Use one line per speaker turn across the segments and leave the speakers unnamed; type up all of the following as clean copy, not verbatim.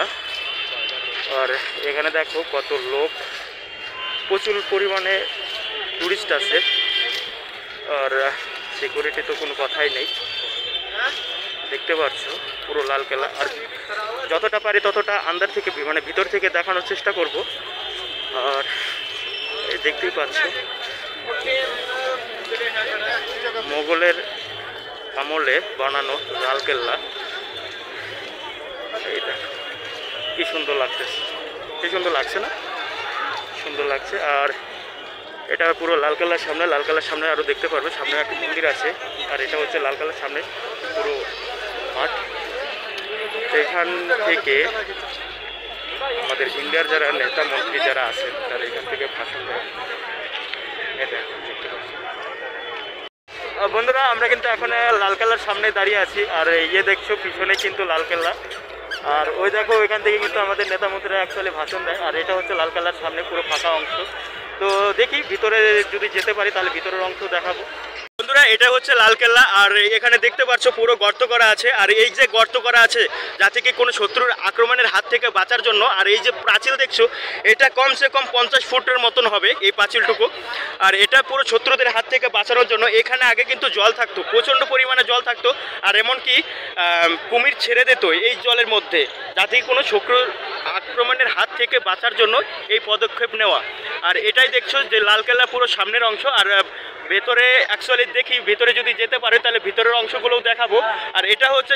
লালকেল্লা। আর এখানে দেখো কত লোক, প্রচুর পরিমাণে টুরিস্ট আছে। আর সিকিউরিটি তো কোনো কথাই নেই, দেখতে পাচ্ছ পুরো লালকেল্লা। আর যতটা পারি ততটা আন্দার থেকে মানে ভিতর থেকে দেখানোর চেষ্টা করব। আর দেখতেই পাচ্ছ মোগলের আমলে বানানো লালকেল্লা। এই দেখো কি সুন্দর লাগতেছে, কি সুন্দর লাগছে না? সুন্দর লাগছে। আর এটা পুরো লালকেল্লার সামনে, লালকেল্লার সামনে আরও দেখতে পারবে সামনে একটা মন্দির আছে। আর এটা হচ্ছে লালকেল্লার সামনে পুরো মাঠ। এখান থেকে আমাদের ইন্ডিয়ার যারা নেতা মন্ত্রী যারা আছেন তারা এখান থেকে ভাষণ দেয়। এটা দেখতে পাচ্ছি বন্ধুরা, আমরা কিন্তু এখন লালকেল্লার সামনে দাঁড়িয়ে আছি। আর ইয়ে দেখছো পিছনে কিন্তু লালকেল্লা। আর ওই দেখো ওইখান থেকে কিন্তু আমাদের নেতা মন্ত্রীরা অ্যাকচুয়ালি ভাষণ দেয়। আর এটা হচ্ছে লালকেল্লার সামনে পুরো ফাঁকা অংশ। তো দেখি ভিতরে যদি যেতে পারি তাহলে ভিতরের অংশ দেখাবো। বন্ধুরা, এটা হচ্ছে লালকেল্লা। আর এখানে দেখতে পাচ্ছ পুরো গর্ত করা আছে। আর এই যে গর্ত করা আছে যাতে কি কোনো শত্রুর আক্রমণের হাত থেকে বাঁচার জন্য। আর এই যে প্রাচীর দেখছো এটা কমসে কম 50 ফুটের মতন হবে এই পাঁচিলটুকু। আর এটা পুরো শত্রুদের হাত থেকে বাঁচানোর জন্য। এখানে আগে কিন্তু জল থাকতো, প্রচণ্ড পরিমাণে জল থাকতো। আর এমনকি কুমির ছেড়ে দিত এই জলের মধ্যে, যাতে কোনো শত্রুর আক্রমণের হাত থেকে বাঁচার জন্য এই পদক্ষেপ নেওয়া। আর এটাই দেখছো যে লালকেল্লা পুরো সামনের অংশ। আর ভেতরে অ্যাকচুয়ালি দেখি ভিতরে যদি যেতে পারে তাহলে ভিতরের অংশগুলোও দেখাবো। আর এটা হচ্ছে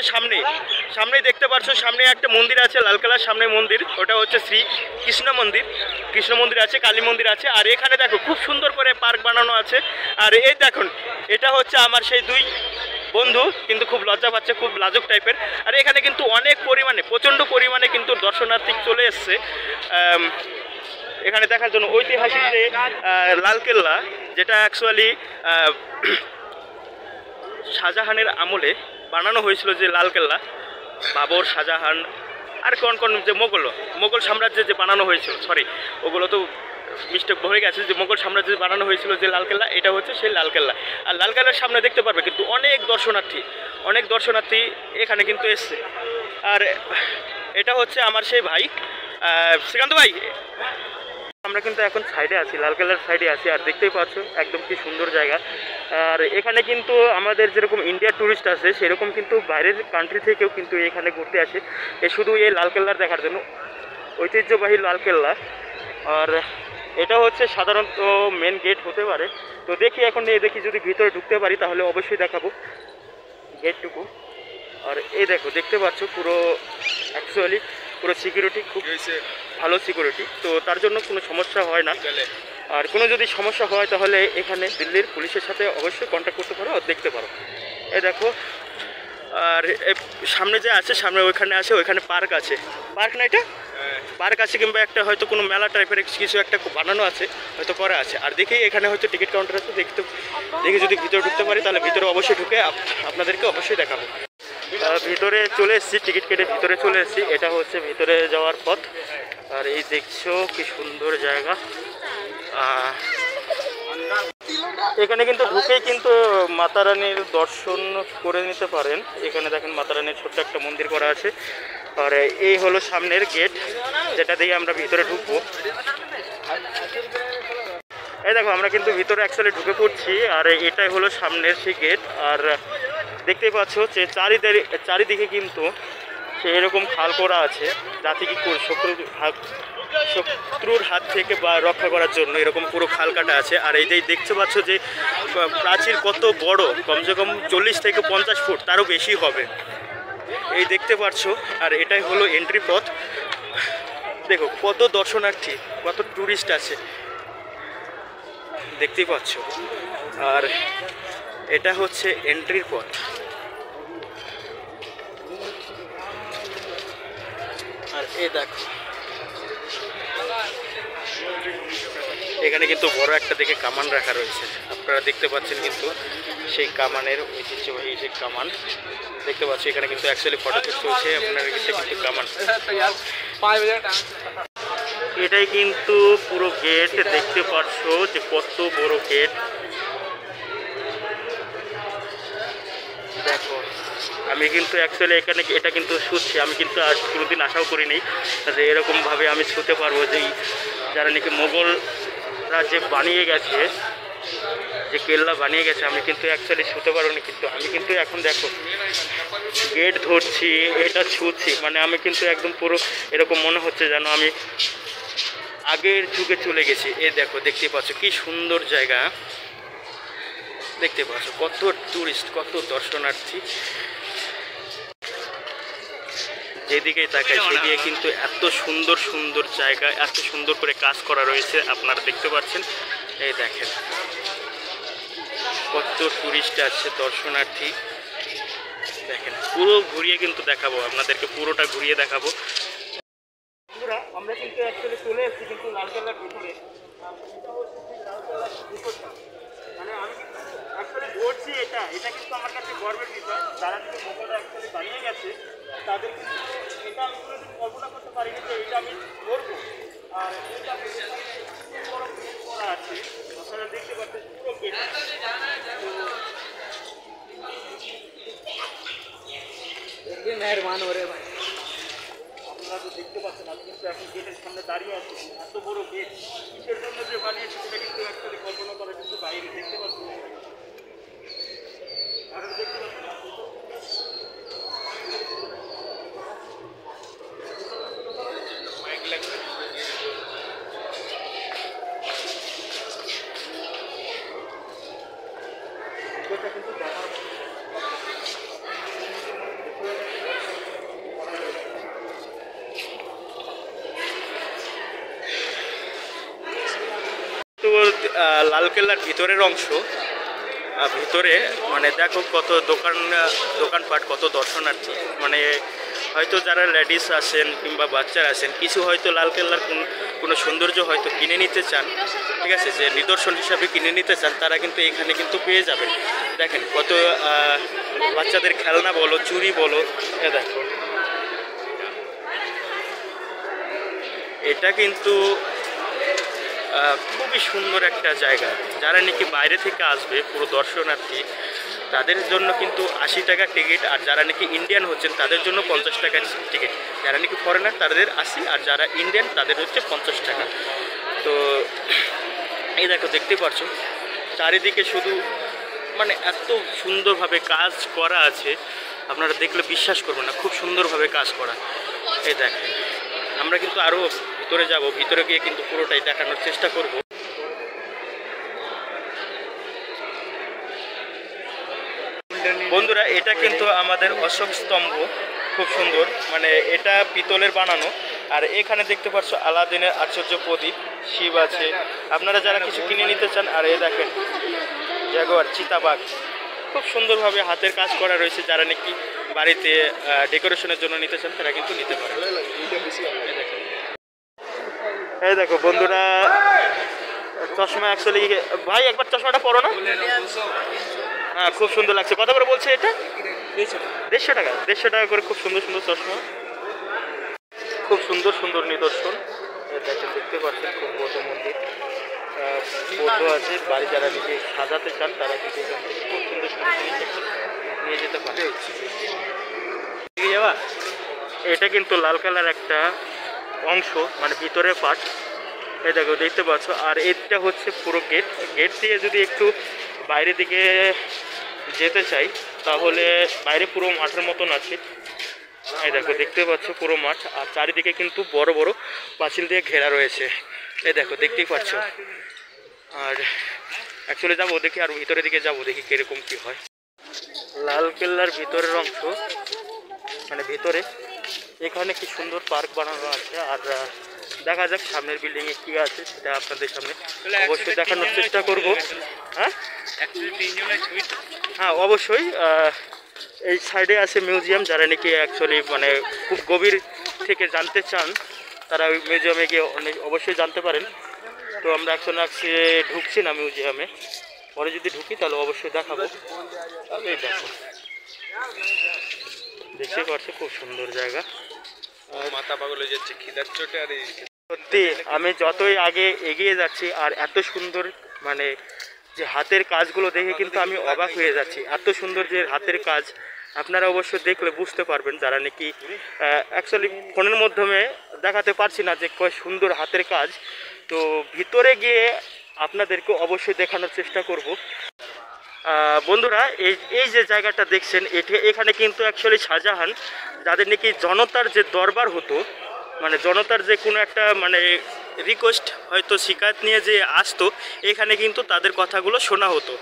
সামনেই দেখতে পাচ্ছ সামনে একটা মন্দির আছে, লালকেল্লার সামনে মন্দির, ওটা হচ্ছে শ্রী কৃষ্ণ মন্দির আছে, কালী মন্দির আছে। আর এখানে দেখো খুব সুন্দর করে পার্ক বানানো আছে। আর এই দেখুন এটা হচ্ছে আমার সেই দুই বন্ধু, কিন্তু খুব লজ্জা পাচ্ছে, খুব লাজুক টাইপের। আর এখানে কিন্তু অনেক পরিমাণে, প্রচণ্ড পরিমাণে কিন্তু দর্শনার্থী চলে এসছে এখানে দেখার জন্য। ঐতিহাসিক যে লালকেল্লা, যেটা অ্যাকচুয়ালি শাহজাহানের আমলে বানানো হয়েছিল, যে লালকেল্লা বাবর, শাহজাহান আর কোন যে মোগল সাম্রাজ্যে যে বানানো হয়েছিল, সরি ওগুলো তো মিস্টেক হয়ে গেছে, যে মোগল সাম্রাজ্যে বানানো হয়েছিল যে লালকেল্লা, এটা হচ্ছে সেই লালকেল্লা। আর লালকেল্লার সামনে দেখতে পারবে কিন্তু অনেক দর্শনার্থী এখানে কিন্তু এসছে। আর এটা হচ্ছে আমার সেই ভাই শ্রীকান্ত ভাই। আমরা কিন্তু এখন সাইডে আছি, লালকেল্লার সাইডে আছি। আর দেখতেই পাচ্ছ একদম কি সুন্দর জায়গা। আর এখানে কিন্তু আমাদের যেরকম ইন্ডিয়ার ট্যুরিস্ট আছে সেরকম কিন্তু বাইরের কান্ট্রি থেকেও কিন্তু এখানে ঘুরতে আসে শুধু এই লালকেল্লার দেখার জন্য, ঐতিহ্যবাহী লালকেল্লা। আর এটা হচ্ছে সাধারণত মেন গেট হতে পারে। তো দেখি এখন দেখি যদি ভিতরে ঢুকতে পারি তাহলে অবশ্যই দেখাবো গেটটুকু। আর এই দেখো দেখতে পাচ্ছ পুরো অ্যাকচুয়ালি পুরো সিকিউরিটি, খুব ভালো সিকিউরিটি, তো তার জন্য কোনো সমস্যা হয় না। আর কোনো যদি সমস্যা হয় তাহলে এখানে দিল্লির পুলিশের সাথে অবশ্যই কন্ট্যাক্ট করতে পারো, দেখতে পারো। এই দেখো। আর সামনে যে আছে, সামনে ওইখানে পার্ক আছে, পার্ক না এটা পার্ক আছে, কিংবা একটা হয়তো কোনো মেলা টাইপের কিছু একটা বানানো আছে, হয়তো করা আছে। আর দেখি এখানে হয়তো টিকিট কাউন্টার আছে, দেখি যদি ভিতরে ঢুকতে পারি তাহলে ভিতরে অবশ্যই ঢুকে আপনাদেরকে অবশ্যই দেখাবো। ভিতরে চলে এসেছি, টিকিট কেটে ভিতরে চলে এসেছি। এটা হচ্ছে ভিতরে যাওয়ার পথ। আর এই দেখছো কি সুন্দর জায়গা। এখানে কিন্তু ঢুকেই কিন্তু মাতা রানীর দর্শন করে নিতে পারেন। এখানে দেখেন মাতা রানীর ছোট্ট একটা মন্দির করা আছে। আর এই হলো সামনের গেট, যেটা দিয়ে আমরা ভিতরে ঢুকবো। এই দেখো আমরা কিন্তু ভিতরে অ্যাকচুয়ালি ঢুকে পড়ছি। আর এটাই হলো সামনের সেই গেট। আর দেখতেই পাচ্ছ যে চারিদিকে কিন্তু এরকম খাল করা আছে, যাতে কি শত্রুর হাত থেকে বা রক্ষা করার জন্য এরকম পুরো খাল কাটা আছে। আর এই যে দেখতে পাচ্ছ যে প্রাচীর কত বড়, কমসে কম 40 থেকে 50 ফুট, তারও বেশি হবে, এই দেখতে পাচ্ছ। আর এটাই হলো এন্ট্রি পথ। দেখো কত দর্শনার্থী, কত টুরিস্ট আছে, দেখতেই পাচ্ছ। আর এটা হচ্ছে এন্ট্রির পথ। আর এই দেখো এখানে কিন্তু বড় একটা দেখে কামান রাখা রয়েছে, আপনারা দেখতে পাচ্ছেন কিন্তু সেই কামানের ঐতিহ্যবাহী যে কামান দেখতে পাচ্ছি। এখানে কিন্তু অ্যাকচুয়ালি ফটোশুট চলছে, আপনারা কিন্তু কামান। এটাই কিন্তু পুরো গেট, দেখতে পাচ্ছ যে কত বড় গেট। দেখো আমি কিন্তু অ্যাকচুয়ালি এখানে এটা কিন্তু শুচ্ছি, আমি কিন্তু আর কোনোদিন আশাও করিনি যে এরকমভাবে আমি শুতে পারবো, যে যারা নাকি মোগলরা যে বানিয়ে গেছে, যে কেল্লা বানিয়ে গেছে, আমি কিন্তু অ্যাকচুয়ালি শুতে পারিনি। কিন্তু আমি কিন্তু এখন দেখো গেট ধরছি, এটা ছুঁচ্ছি, মানে আমি কিন্তু একদম পুরো এরকম মনে হচ্ছে যেন আমি আগের যুগে চলে গেছি। এই দেখো, দেখতে পাচ্ছ কি সুন্দর জায়গা, দেখতে পাচ্ছ কত টুরিস্ট, কত দর্শনার্থী, যেদিকেই তাকাই সেদিকে কিন্তু এত সুন্দর সুন্দর জায়গা, এত সুন্দর করে কাজ করা রয়েছে, আপনারা দেখতে পাচ্ছেন। এই দেখেন কত টুরিস্ট আছে, দর্শনার্থী। দেখেন পুরো ঘুরিয়ে কিন্তু দেখাবো আপনাদেরকে, পুরোটা ঘুরিয়ে দেখাবো। আমরা কিন্তু অ্যাকচুয়ালি চলে এসেছি কিন্তু লালকেল্লার ভিতরে, মানে আমি কিন্তু অ্যাকচুয়ালি ঘুরছি, এটা কিন্তু আমার কাছে গর্বের বিষয়। যারা কিন্তু মোগলরা অ্যাকচুয়ালি বানিয়ে গেছে তাদের কিন্তু এটা আমি কোনোদিন কল্পনা করতে পারিনি যে এটা আমি করবো। আর এটা বড় করা আছে, আপনারা দেখতে পাচ্ছেন পুরো গেট।
মেহরবান ওরে ভাই,
আপনারা তো দেখতে পাচ্ছেন আমি কিন্তু এখন গেটের সামনে দাঁড়িয়ে আছি। এত বড় গেট কিসের জন্য যে বানিয়েছে সেটা কিন্তু অ্যাকচুয়ালি কল্পনা করা কিন্তু বাইরে, দেখতে পাচ্ছেন। আর দেখতে পাচ্ছেন এটা কিন্তু দেখার মতো। তো লালকেল্লার ভিতরের অংশ, ভিতরে মানে দেখো কত দোকানপাট, কত দর্শনার্থী, মানে হয়তো যারা লেডিস আসেন কিংবা বাচ্চারা আসেন, কিছু হয়তো লালকেল্লার কোনো সৌন্দর্য হয়তো কিনে নিতে চান, ঠিক আছে, যে নিদর্শন হিসাবে কিনে নিতে চান, তারা কিন্তু এখানে কিন্তু পেয়ে যাবেন। দেখেন কত বাচ্চাদের খেলনা বলো, চুড়ি বলো, দেখো এটা কিন্তু খুবই সুন্দর একটা জায়গা। যারা নাকি বাইরে থেকে আসবে পুরো দর্শনার্থী, তাদের জন্য কিন্তু 80 টাকা টিকিট, আর যারা নাকি ইন্ডিয়ান হচ্ছেন তাদের জন্য 50 টাকার টিকিট। যারা নাকি ফরেনার তাদের 80, আর যারা ইন্ডিয়ান তাদের হচ্ছে 50 টাকা। তো এই দেখো দেখতে পাচ্ছ চারিদিকে শুধু মানে এত সুন্দরভাবে কাজ করা আছে, আপনারা দেখলে বিশ্বাস করবেন না, খুব সুন্দরভাবে কাজ করা। এই দেখেন আমরা কিন্তু আরও ভিতরে যাব, ভিতরে গিয়ে কিন্তু পুরোটাই দেখানোর চেষ্টা করব। বন্ধুরা এটা কিন্তু আমাদের অশোক স্তম্ভ, খুব সুন্দর, মানে এটা পিতলের বানানো। আর এখানে দেখতে পাচ্ছ আলাদিনের আশ্চর্য প্রদীপ, শিব আছে, আপনারা যারা কিছু কিনে নিতে চান। আর এই দেখেন জাগুয়ার, চিতাবাঘ, খুব সুন্দরভাবে হাতের কাজ করা রয়েছে। যারা নাকি বাড়িতে ডেকোরেশনের জন্য নিতে চান তারা কিন্তু নিতে পারে। এই দেখো বন্ধুরা, চশমা অ্যাকচুয়ালি ভাই একবার চশমাটা পরো না। হ্যাঁ খুব সুন্দর লাগছে। কত করে বলছে এটা? 150 টাকা। 150 টাকা করে খুব সুন্দর সুন্দর চশমা, খুব সুন্দর সুন্দর নিদর্শন। দেখেন দেখতে পাচ্ছেন খুব বড় মন্দির, বৌদ্ধ আছে। বাড়ি যারা নিজে সাজাতে চান তারা কিন্তু এখান থেকে খুব সুন্দর সুন্দর নিয়ে যেতে পারে। যাওয়া এটা কিন্তু লাল কালার একটা অংশ, মানে ভিতরের পার্ট। এই দেখো দেখতে পাচ্ছ। আর এটা হচ্ছে পুরো গেট। গেট দিয়ে যদি একটু বাইরের দিকে যেতে চাই তাহলে বাইরে পুরো মাঠের মতন আছে। এই দেখো দেখতে পাচ্ছ পুরো মাঠ, আর চারিদিকে কিন্তু বড় বড় পাঁচিল দিয়ে ঘেরা রয়েছে। এই দেখো দেখতেই পাচ্ছ। আর অ্যাকচুয়ালি যাবো দেখি, আর ভিতরের দিকে যাবো দেখি কিরকম কি হয়। লালকেল্লার ভিতরের অংশ, মানে ভিতরে এখানে কি সুন্দর পার্ক বানানো আছে। আর দেখা যাক সামনের বিল্ডিংয়ে কী আছে সেটা আপনাদের সামনে অবশ্যই দেখানোর চেষ্টা করব। হ্যাঁ হ্যাঁ অবশ্যই। এই সাইডে আছে মিউজিয়াম। যারা নাকি অ্যাকচুয়ালি মানে খুব গভীর থেকে জানতে চান তারা ওই মিউজিয়ামে গিয়ে অবশ্যই জানতে পারেন। তো আমরা এখন ঢুকছি না মিউজিয়ামে, পরে যদি ঢুকি তাহলে অবশ্যই দেখাবো। তবে দেখো দেখতে পাচ্ছি খুব সুন্দর জায়গা।
মাথা পাগল হয়ে যাচ্ছে খিদার চোটে। আর
সত্যি আমি যতই আগে এগিয়ে যাচ্ছি আর এত সুন্দর মানে যে হাতের কাজগুলো দেখে কিন্তু আমি অবাক হয়ে যাচ্ছি। এত সুন্দর যে হাতের কাজ, আপনারা অবশ্য দেখলে বুঝতে পারবেন, যারা নাকি অ্যাকচুয়ালি ফোনের মাধ্যমে দেখাতে পারছি না যে কয় সুন্দর হাতের কাজ। তো ভিতরে গিয়ে আপনাদেরকে অবশ্যই দেখানোর চেষ্টা করব। বন্ধুরা, এই যে জায়গাটা দেখছেন, এখানে কিন্তু অ্যাকচুয়ালি শাহজাহান যাদের নাকি জনতার যে দরবার হতো, মানে জনতার যে কোনো একটা মানে রিকোয়েস্ট হয়তো শিকায়ত নিয়ে যে আসতো, এখানে কিন্তু তাদের কথাগুলো শোনা হতো।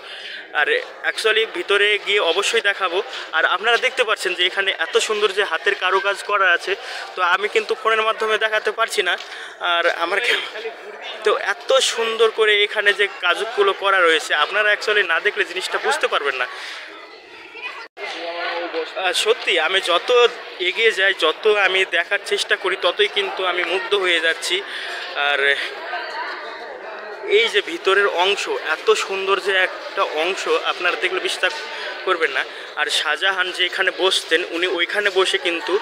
আর অ্যাকচুয়ালি ভিতরে গিয়ে অবশ্যই দেখাবো। আর আপনারা দেখতে পাচ্ছেন যে এখানে এত সুন্দর যে হাতের কারুকাজ করা আছে, তো আমি কিন্তু ফোনের মাধ্যমে দেখাতে পারছি না। আর আমার তো এত সুন্দর করে এখানে যে কাজগুলো করা রয়েছে, আপনারা অ্যাকচুয়ালি না দেখলে জিনিসটা বুঝতে পারবেন না। সত্যি আমি যত এগিয়ে যাই, যত আমি দেখার চেষ্টা করি, ততই কিন্তু আমি মুগ্ধ হয়ে যাচ্ছি। আর এই যে ভিতরের অংশ, এত সুন্দর যে একটা অংশ, আপনারা দেখলে বিশ্বাস করবেন না। আর শাহজাহান যে এখানে বসতেন, উনি ওইখানে বসে কিন্তু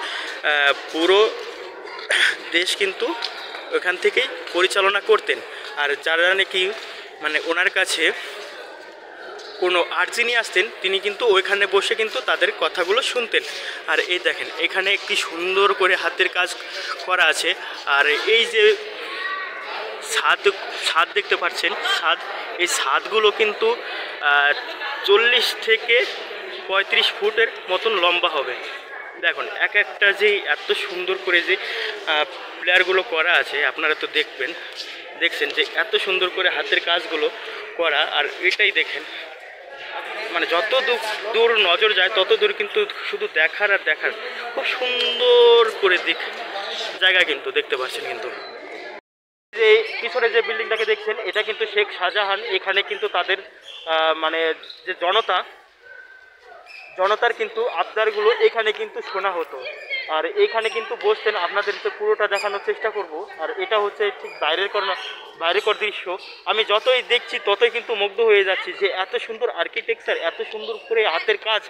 পুরো দেশ কিন্তু ওইখান থেকেই পরিচালনা করতেন। আর যারা নাকি মানে ওনার কাছে কোনো আর্জি নিয়ে আসতেন, তিনি কিন্তু ওইখানে বসে কিন্তু তাদের কথাগুলো শুনতেন। আর এই দেখেন, এখানে একটি সুন্দর করে হাতের কাজ করা আছে। আর এই যে ছাদ দেখতে পাচ্ছেন, এই ছাদগুলো কিন্তু 40 থেকে 35 ফুটের মতন লম্বা হবে। দেখুন এক একটা যে এত সুন্দর করে যে প্লেয়ারগুলো করা আছে, আপনারা তো দেখছেন যে এত সুন্দর করে হাতের কাজগুলো করা। আর এটাই দেখেন, মানে যত দূর নজর যায় তত দূর কিন্তু শুধু দেখার আর দেখার, খুব সুন্দর করে জায়গা কিন্তু দেখতে পাচ্ছেন। কিন্তু যে পিছনে যে বিল্ডিংটাকে দেখছেন, এটা কিন্তু শেখ শাহজাহান, এখানে কিন্তু তাদের মানে যে জনতার কিন্তু আবদারগুলো এখানে কিন্তু শোনা হতো। আর এখানে কিন্তু বসতেন, আপনাদের তো পুরোটা দেখানোর চেষ্টা করব। আর এটা হচ্ছে ঠিক বাইরের দৃশ্য। আমি যতই দেখছি ততই কিন্তু মুগ্ধ হয়ে যাচ্ছি যে এত সুন্দর আর্কিটেকচার, এত সুন্দর করে হাতের কাজ,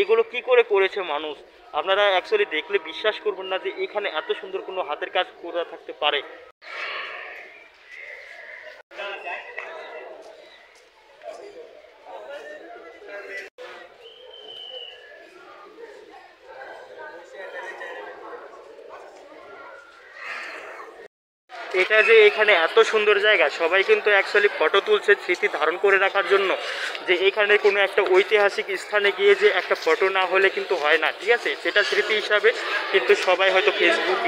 এগুলো কি করে করেছে মানুষ। আপনারা অ্যাকচুয়ালি দেখলে বিশ্বাস করবেন না যে এখানে এত সুন্দর কোনো হাতের কাজ করা থাকতে পারে। এটা যে এখানে এত সুন্দর জায়গা, সবাই কিন্তু অ্যাকচুয়ালি ফটো তুলছে স্মৃতি ধারণ করে রাখার জন্য, যে এখানে কোনো একটা ঐতিহাসিক স্থানে গিয়ে যে একটা ফটো না হলে কিন্তু হয় না, ঠিক আছে। সেটা স্মৃতি হিসাবে কিন্তু সবাই হয়তো ফেসবুক,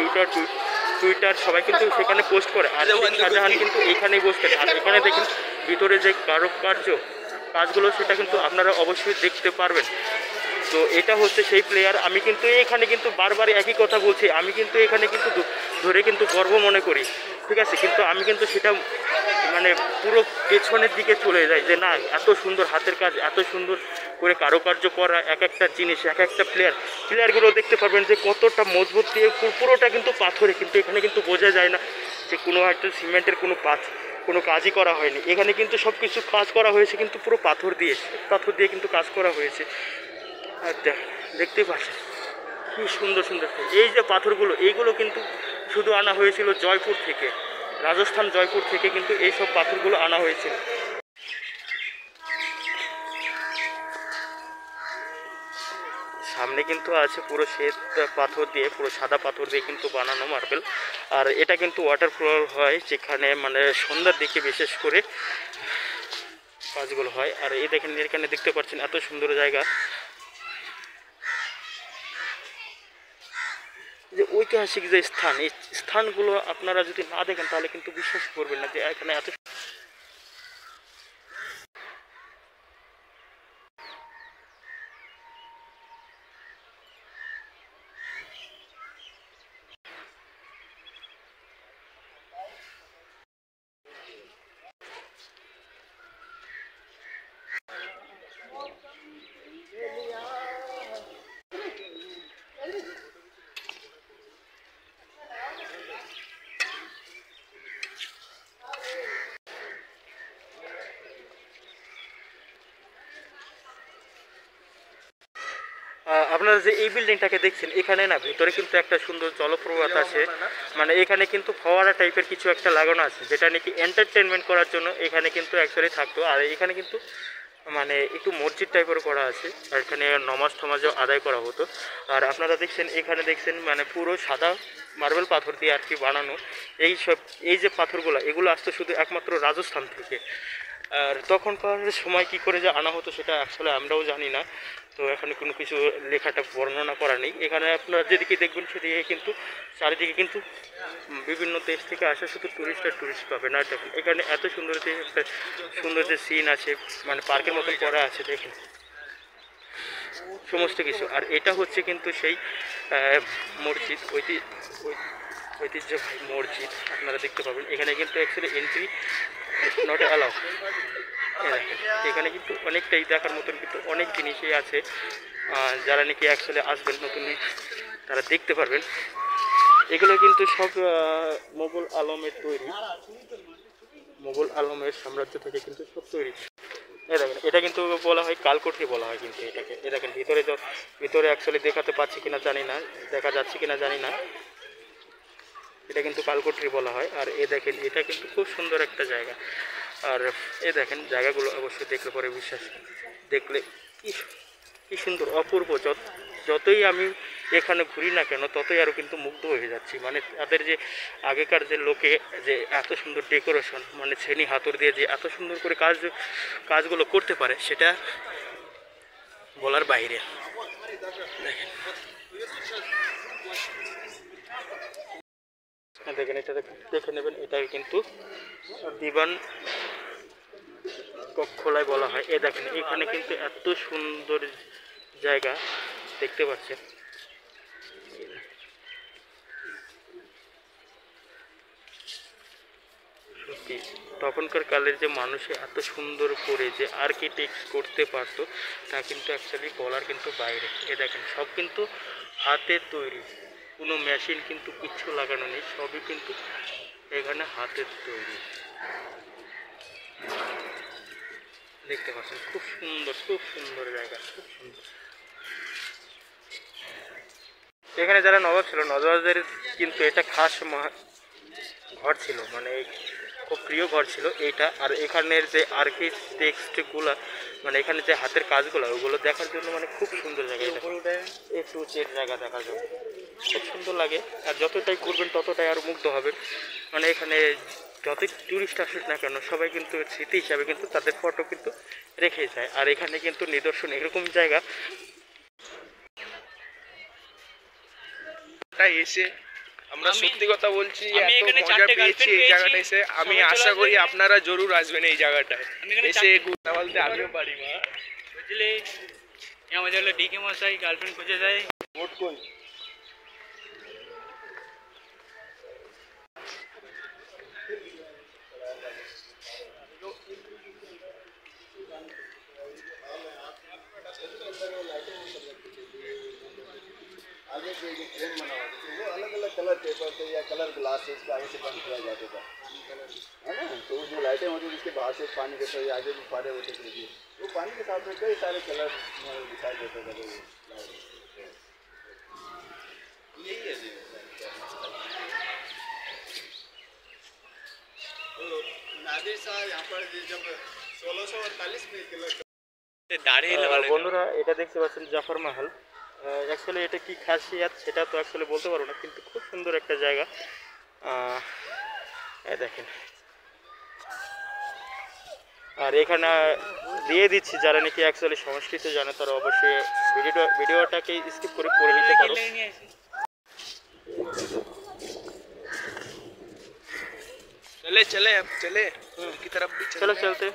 টুইটার সবাই কিন্তু সেখানে পোস্ট করে। আর শাহজাহান কিন্তু এইখানেই বসতেন। আর এখানে দেখেন ভিতরে যে কাজগুলো, সেটা কিন্তু আপনারা অবশ্যই দেখতে পারবেন। তো এটা হচ্ছে সেই প্লেয়ার। আমি কিন্তু এখানে কিন্তু বারবার একই কথা বলছি, আমি কিন্তু এখানে কিন্তু ধরে কিন্তু গর্ব মনে করি, ঠিক আছে। কিন্তু আমি কিন্তু সেটা মানে পুরো পেছনের দিকে চলে যাই যে না, এত সুন্দর হাতের কাজ, এত সুন্দর করে কারুকার্য করা, এক একটা জিনিস, এক একটা প্লেয়ারগুলো দেখতে পারবেন যে কতটা মজবুত দিয়ে, পুরোটা কিন্তু পাথরে। কিন্তু এখানে কিন্তু বোঝা যায় না যে কোনো একটা সিমেন্টের কোনো কাজই করা হয়নি। এখানে কিন্তু সব কিছু কাজ করা হয়েছে কিন্তু পুরো পাথর দিয়ে কিন্তু কাজ করা হয়েছে। আর দেখতেই পাচ্ছেন কি সুন্দর সুন্দর। এই যে পাথরগুলো, এইগুলো কিন্তু শুধু আনা হয়েছিল জয়পুর থেকে, রাজস্থান জয়পুর থেকে কিন্তু এই সব পাথরগুলো আনা হয়েছিল। সামনে কিন্তু আছে পুরো শ্বেত পাথর দিয়ে, পুরো সাদা পাথর দিয়ে কিন্তু বানানো মার্বেল। আর এটা কিন্তু ওয়াটারফল হয়, যেখানে মানে সন্ধ্যার দিকে বিশেষ করে কাজগুলো হয়। আর এই দেখেন, এখানে দেখতে পাচ্ছেন এত সুন্দর জায়গা, যে ঐতিহাসিক যে এই স্থানগুলো আপনারা যদি না দেখেন তাহলে কিন্তু বিশ্বাস করবেন না যে এখানে এত। আপনারা যে এই বিল্ডিংটাকে দেখছেন, এখানে না ভিতরে কিন্তু একটা সুন্দর জলপ্রপাত আছে। মানে এখানে কিন্তু ফোয়ারা টাইপের কিছু একটা লাগানো আছে, যেটা নাকি এন্টারটেনমেন্ট করার জন্য এখানে কিন্তু অ্যাকচুয়ালি থাকতো। আর এখানে কিন্তু মানে একটু মসজিদ টাইপের করা আছে, আর এখানে নমাজ টমাজও আদায় করা হতো। আর আপনারা দেখছেন এখানে দেখছেন মানে পুরো সাদা মার্বেল পাথর দিয়ে আর কি বানানো। এই যে পাথরগুলো এগুলো আসতো শুধু একমাত্র রাজস্থান থেকে। আর তখনকার সময় কি করে যে আনা হতো সেটা আসলে আমরাও জানি না। তো এখানে কোনো কিছু লেখাটা বর্ণনা করা নেই। এখানে আপনারা যেদিকে দেখবেন সেদিকে কিন্তু চারিদিকে কিন্তু বিভিন্ন দেশ থেকে আসা শুধু টুরিস্ট আর টুরিস্ট পাবে না। দেখেন এখানে এত সুন্দর যে একটা সুন্দর যে সিন আছে, মানে পার্কের মতন করা আছে দেখেন সমস্ত কিছু। আর এটা হচ্ছে কিন্তু সেই মসজিদ, ঐতিহ্যবাহী মসজিদ। আপনারা দেখতে পাবেন এখানে কিন্তু অ্যাকচুয়ালি এন্ট্রি নট অ্যালাউ। এখানে কিন্তু অনেকটাই দেখার মতন কিন্তু অনেক জিনিসই আছে, যারা নাকি অ্যাকচুয়ালি আসবেন নতুন তারা দেখতে পারবেন। এগুলো কিন্তু সব মোগল আলমের তৈরি, মোগল আলমের সাম্রাজ্য থেকে কিন্তু সব তৈরি। দেখেন এটা কিন্তু বলা হয় কালকোঠরি বলা হয় কিন্তু এটাকে। এ দেখেন ভিতরে অ্যাকচুয়ালি দেখাতে পাচ্ছি কিনা জানি না, দেখা যাচ্ছে কিনা জানি না, এটা কিন্তু কালকোঠরি বলা হয়। আর এ দেখেন এটা কিন্তু খুব সুন্দর একটা জায়গা। আর এ দেখেন জায়গাগুলো অবশ্যই দেখলে পরে বিশ্বাস, দেখলে কি সুন্দর অপূর্ব। যতই আমি এখানে ঘুরি না কেন ততই আরও কিন্তু মুগ্ধ হয়ে যাচ্ছি। মানে তাদের যে আগেকার যে লোকে যে এত সুন্দর ডেকোরেশন, মানে ছেনি হাতুড় দিয়ে যে এত সুন্দর করে কাজগুলো করতে পারে সেটা বলার বাইরে। দেখেন দেখেন এটা দেখে নেবেন, এটা কিন্তু দিবান কক্ষলাই বলা হয়। এ দেখেন এখানে কিন্তু এত সুন্দর জায়গা দেখতে পাচ্ছেন। সত্যি তখনকার কালের যে মানুষে এত সুন্দর করে যে আর্কিটেক্ট করতে পারতো তা কিন্তু অ্যাকচুয়ালি বলার কিন্তু বাইরে। এ দেখেন সব কিন্তু হাতের তৈরি, কোনো মেশিন কিন্তু কিচ্ছু লাগানো নেই, সবই কিন্তু এখানে হাতের তৈরি। দেখতে পাচ্ছেন খুব সুন্দর জায়গা, খুব সুন্দর। এখানে যারা নবাব ছিল নবাবদের কিন্তু এটা খাস ঘর ছিল, মানে খুব প্রিয় ঘর ছিল এইটা। আর এখানের যে আর্কিটেক্টগুলো, মানে এখানে যে হাতের কাজগুলো ওগুলো দেখার জন্য মানে খুব সুন্দর জায়গা। এটা একটু উঁচের জায়গা দেখার জন্য খুব সুন্দর লাগে। আর যতটাই ঘুরবেন ততটাই আরও মুগ্ধ হবেন। মানে এখানে যতই টুরিস্ট আসুক না কেন সবাই কিন্তু স্মৃতি হিসাবে কিন্তু তাদের ফটো কিন্তু রেখে যায়। আর এখানে কিন্তু নিদর্শন এরকম জায়গা
এসে আমরা সত্যি কথা বলছি, এত মজা পেয়েছি এই জায়গাটা এসে। আমি আশা করি আপনারা জরুর আসবেন এই জায়গাটায় এসে ঘুরতে বলতে। আমিও পারি মা
বুঝলি, আমাদের হলো ডিকে মশাই গার্লফ্রেন্ড খুঁজে দেয়।
ভোট কোন
आगे से जो फ्रेम बना हुआ था वो अलग अलग कलर पेपर से या कलर ग्लासेस का ऐसे बंद किया जाता था, है ना। तो जो लाइटें होती थी उसके बाहर से पानी के साथ आगे भी फाड़े होते थे, वो पानी के साथ में कई सारे कलर दिखाई देते थे। यही है जी नादिर शाह यहाँ पर जब 1648 में कलर
বন্ধুরা এটা দেখতে পাচ্ছেন জাফর মাহাল। অ্যাকচুয়ালি এটা কি খাসিয়াত সেটা তো অ্যাকচুয়ালি বলতে পারবো না, কিন্তু খুব সুন্দর একটা জায়গা। দেখেন আর এখানে দিয়ে দিচ্ছি যারা নাকি অ্যাকচুয়ালি সংস্কৃত জানে তারা অবশ্যই ভিডিওটাকে স্কিপ করে পড়ে নিতে পারো।
चले चले अब चले की तरफ भी
चलो चलते।